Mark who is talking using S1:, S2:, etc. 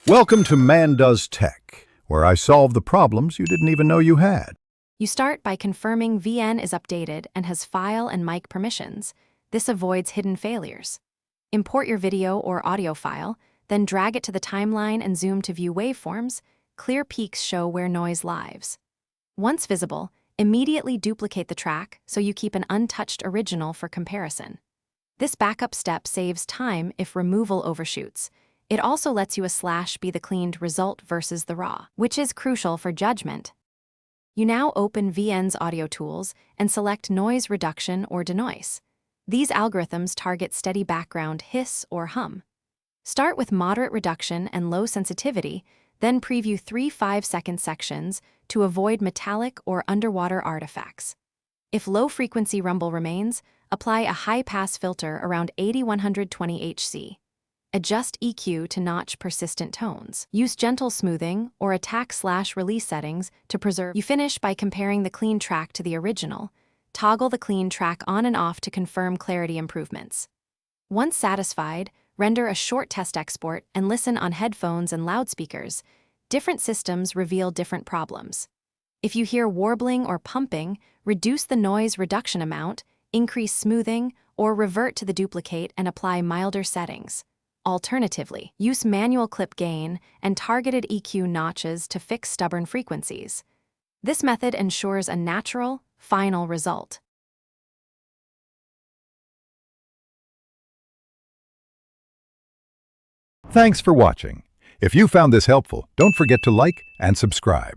S1: Welcome to Man Does Tech, where I solve the problems you didn't even know you had.
S2: You start by confirming VN is updated and has file and mic permissions. This avoids hidden failures. Import your video or audio file, then drag it to the timeline and zoom to view waveforms. Clear peaks show where noise lives. Once visible, immediately duplicate the track so you keep an untouched original for comparison. This backup step saves time if removal overshoots. It also lets you a slash be the cleaned result versus the raw, which is crucial for judgment. You now open VN's audio tools and select noise reduction or denoise. These algorithms target steady background hiss or hum. Start with moderate reduction and low sensitivity, then preview 3 5-second sections to avoid metallic or underwater artifacts. If low-frequency rumble remains, apply a high-pass filter around 80-120 Hz. Adjust EQ to notch persistent tones. Use gentle smoothing or attack/release settings to preserve. You finish by comparing the clean track to the original. Toggle the clean track on and off to confirm clarity improvements. Once satisfied, render a short test export and listen on headphones and loudspeakers. Different systems reveal different problems. If you hear warbling or pumping, reduce the noise reduction amount, increase smoothing, or revert to the duplicate and apply milder settings. Alternatively, use manual clip gain and targeted EQ notches to fix stubborn frequencies. This method ensures a natural, final result.
S1: Thanks for watching. If you found this helpful, don't forget to like and subscribe.